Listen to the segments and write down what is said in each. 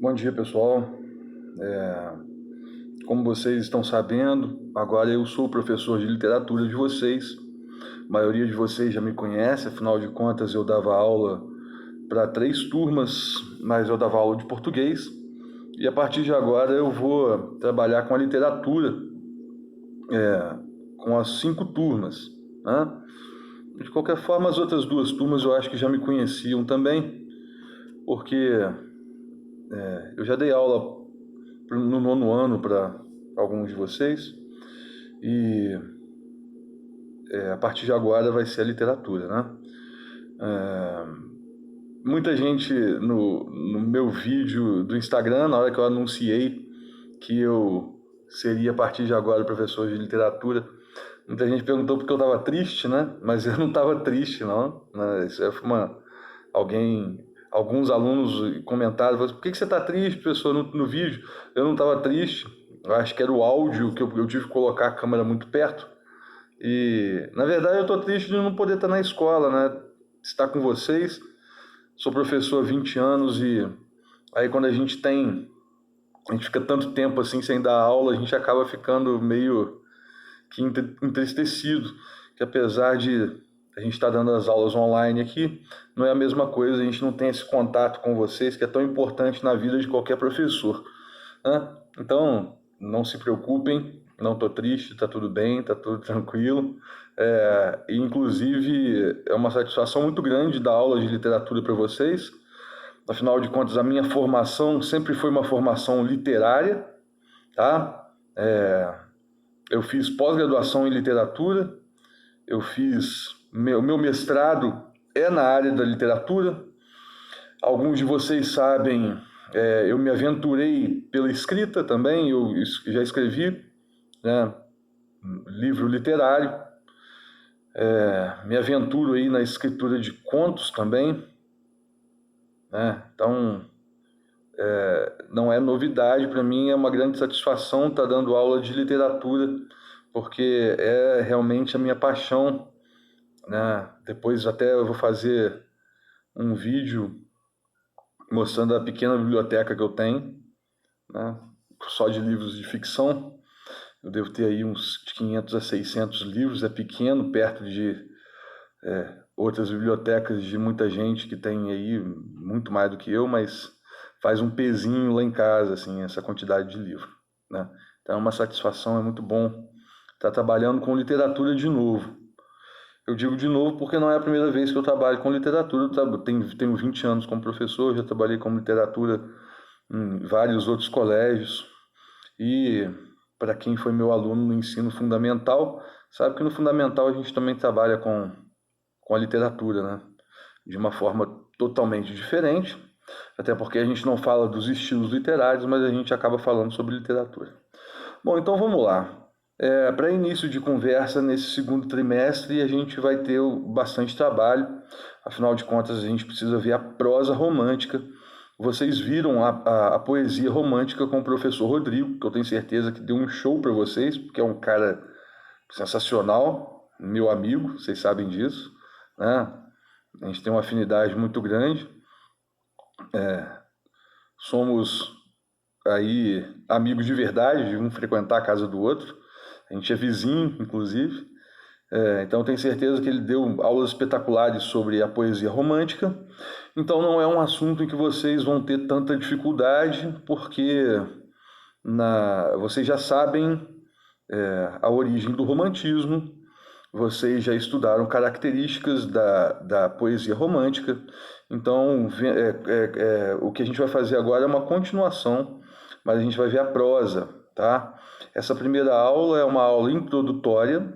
Bom dia, pessoal. Como vocês estão sabendo, agora eu sou o professor de literatura de vocês. A maioria de vocês já me conhece, afinal de contas eu dava aula para 3 turmas, mas eu dava aula de português. E a partir de agora eu vou trabalhar com a literatura, com as 5 turmas, né? De qualquer forma, as outras 2 turmas eu acho que já me conheciam também, porque eu já dei aula no nono ano para alguns de vocês. E a partir de agora vai ser a literatura, né? Muita gente no meu vídeo do Instagram, na hora que eu anunciei que eu seria a partir de agora professor de literatura, muita gente perguntou porque eu estava triste, né? Mas eu não estava triste, não. Né? Isso é alguns alunos comentaram, por que você está triste, professor, no vídeo? Eu não estava triste. Eu acho que era o áudio que eu tive que colocar a câmera muito perto. E, na verdade, eu estou triste de não poder estar na escola, né? Estar com vocês. Sou professor há 20 anos e aí quando a gente fica tanto tempo assim sem dar aula, a gente acaba ficando meio que entristecido, que apesar de a gente estar dando as aulas online aqui, não é a mesma coisa, a gente não tem esse contato com vocês que é tão importante na vida de qualquer professor, né? Então, não se preocupem, não estou triste, está tudo bem, está tudo tranquilo. E, inclusive, é uma satisfação muito grande dar aula de literatura para vocês. Afinal de contas, a minha formação sempre foi uma formação literária, tá? Eu fiz pós-graduação em literatura, eu fiz meu mestrado é na área da literatura. Alguns de vocês sabem, eu me aventurei pela escrita também, eu já escrevi, né, livro literário, me aventuro aí na escritura de contos também, né? Então, não é novidade para mim, é uma grande satisfação estar dando aula de literatura, porque é realmente a minha paixão, né? Depois até eu vou fazer um vídeo mostrando a pequena biblioteca que eu tenho, né? Só de livros de ficção. Eu devo ter aí uns 500 a 600 livros, é pequeno, perto de outras bibliotecas de muita gente que tem aí muito mais do que eu, mas faz um pezinho lá em casa, assim, essa quantidade de livro, né? Então é uma satisfação, é muito bom estar trabalhando com literatura de novo. Eu digo de novo porque não é a primeira vez que eu trabalho com literatura. Eu tenho 20 anos como professor, já trabalhei com literatura em vários outros colégios. E para quem foi meu aluno no ensino fundamental, sabe que no fundamental a gente também trabalha com a literatura, né? De uma forma totalmente diferente, até porque a gente não fala dos estilos literários, mas a gente acaba falando sobre literatura. Bom, então vamos lá. Para início de conversa, nesse segundo trimestre, a gente vai ter bastante trabalho, afinal de contas, a gente precisa ver a prosa romântica. Vocês viram a poesia romântica com o professor Rodrigo, que eu tenho certeza que deu um show para vocês, porque é um cara sensacional, meu amigo, vocês sabem disso, né? A gente tem uma afinidade muito grande, somos aí amigos de verdade, de um frequentar a casa do outro, a gente é vizinho, inclusive. Então tenho certeza que ele deu aulas espetaculares sobre a poesia romântica. Então não é um assunto em que vocês vão ter tanta dificuldade, porque vocês já sabem a origem do romantismo, vocês já estudaram características da poesia romântica. Então o que a gente vai fazer agora é uma continuação, mas a gente vai ver a prosa, tá? Essa primeira aula é uma aula introdutória,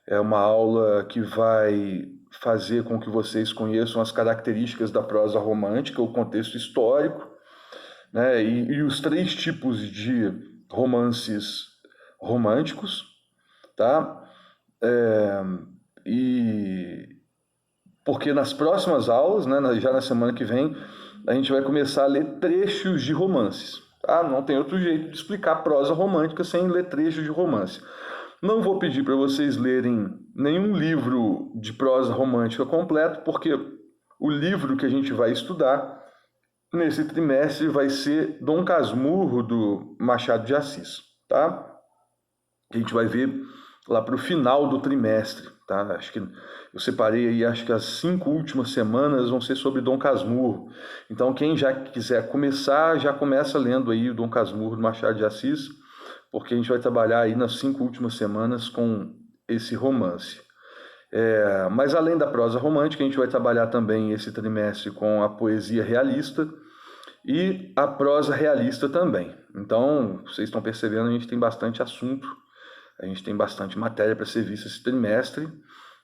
é uma aula que vai fazer com que vocês conheçam as características da prosa romântica, o contexto histórico, né? E os 3 tipos de romances românticos, tá? E porque nas próximas aulas, né, já na semana que vem, a gente vai começar a ler trechos de romances. Tá? Não tem outro jeito de explicar prosa romântica sem ler trechos de romance. Não vou pedir para vocês lerem nenhum livro de prosa romântica completo, porque o livro que a gente vai estudar nesse trimestre vai ser Dom Casmurro, do Machado de Assis, tá? A gente vai ver lá para o final do trimestre, tá? Acho que eu separei aí, acho que as 5 últimas semanas vão ser sobre Dom Casmurro. Então, quem já quiser começar, já começa lendo aí o Dom Casmurro do Machado de Assis, porque a gente vai trabalhar aí nas 5 últimas semanas com esse romance. Mas além da prosa romântica, a gente vai trabalhar também esse trimestre com a poesia realista e a prosa realista também. Então, vocês estão percebendo, a gente tem bastante assunto, a gente tem bastante matéria para ser vista esse trimestre,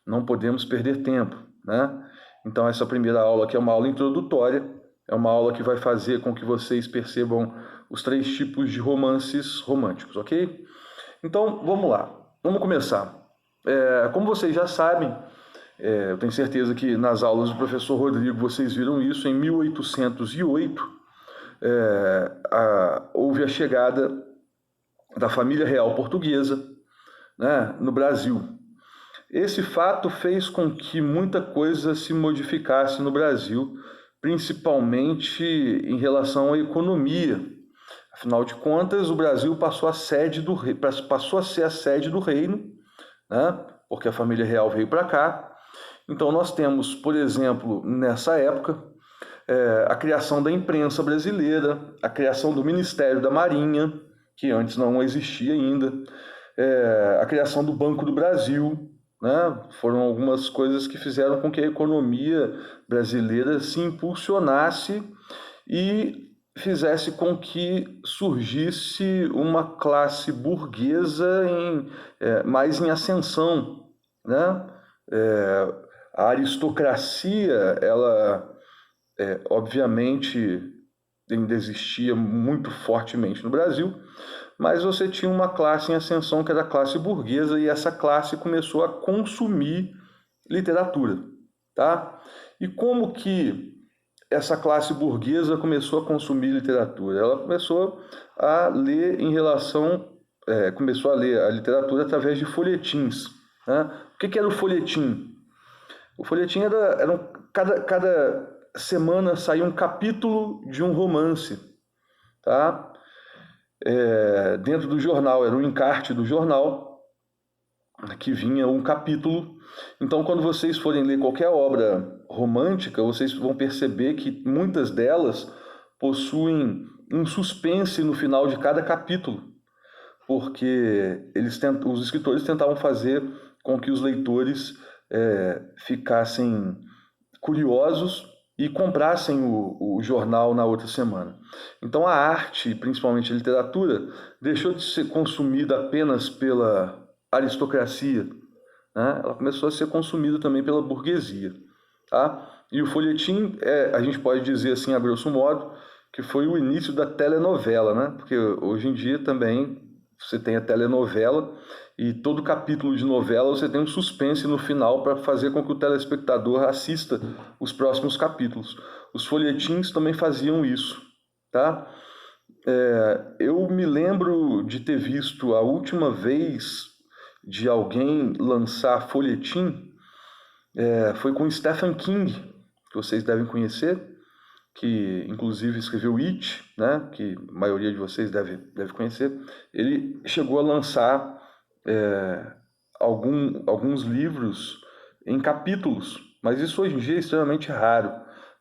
não podemos perder tempo, né? Então, essa primeira aula aqui é uma aula introdutória, é uma aula que vai fazer com que vocês percebam os 3 tipos de romances românticos, ok? Então, vamos lá, vamos começar. Como vocês já sabem, eu tenho certeza que nas aulas do professor Rodrigo vocês viram isso, em 1808 houve a chegada da família real portuguesa, né, no Brasil. Esse fato fez com que muita coisa se modificasse no Brasil, principalmente em relação à economia. Afinal de contas, o Brasil passou a ser a sede do reino, né, porque a família real veio para cá. Então nós temos, por exemplo, nessa época, a criação da imprensa brasileira, a criação do Ministério da Marinha, que antes não existia ainda, a criação do Banco do Brasil, né? Foram algumas coisas que fizeram com que a economia brasileira se impulsionasse e fizesse com que surgisse uma classe burguesa mais em ascensão, né? A aristocracia, ela obviamente ainda existia muito fortemente no Brasil, mas você tinha uma classe em ascensão que era a classe burguesa, e essa classe começou a consumir literatura, tá? E como que essa classe burguesa começou a consumir literatura? Ela começou a ler começou a ler a literatura através de folhetins, né? O que era o folhetim? O folhetim cada semana saía um capítulo de um romance, tá? Dentro do jornal, era um encarte do jornal, que vinha um capítulo. Então, quando vocês forem ler qualquer obra romântica, vocês vão perceber que muitas delas possuem um suspense no final de cada capítulo, porque os escritores tentavam fazer com que os leitores ficassem curiosos e comprassem o jornal na outra semana. Então a arte, principalmente a literatura, deixou de ser consumida apenas pela aristocracia, né? Ela começou a ser consumida também pela burguesia, tá? E o folhetim, a gente pode dizer assim, a grosso modo, que foi o início da telenovela, né? Porque hoje em dia também você tem a telenovela, e todo capítulo de novela você tem um suspense no final para fazer com que o telespectador assista os próximos capítulos. Os folhetins também faziam isso, tá? Eu me lembro de ter visto a última vez de alguém lançar folhetim, foi com Stephen King, que vocês devem conhecer, que inclusive escreveu It, né, que a maioria de vocês deve conhecer. Ele chegou a lançar alguns livros em capítulos, mas isso hoje em dia é extremamente raro,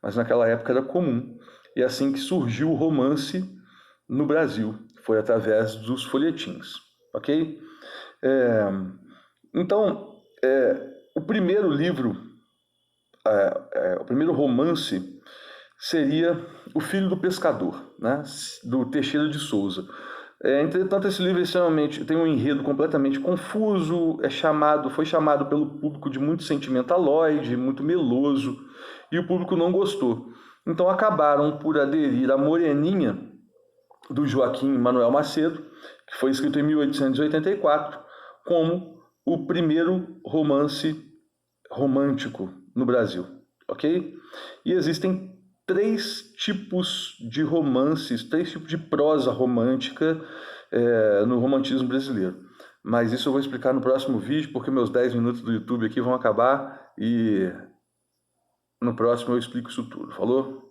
mas naquela época era comum. E é assim que surgiu o romance no Brasil, foi através dos folhetins, ok? Então, o primeiro livro, o primeiro romance seria O Filho do Pescador, né, do Teixeira de Souza. Entretanto, esse livro tem um enredo completamente confuso, foi chamado pelo público de muito sentimentaloide, muito meloso, e o público não gostou. Então acabaram por aderir a Moreninha, do Joaquim Manuel Macedo, que foi escrito em 1884, como o primeiro romance romântico no Brasil, ok? E existem 3 tipos de romances, 3 tipos de prosa romântica no romantismo brasileiro. Mas isso eu vou explicar no próximo vídeo, porque meus 10 minutos do YouTube aqui vão acabar, e no próximo eu explico isso tudo. Falou?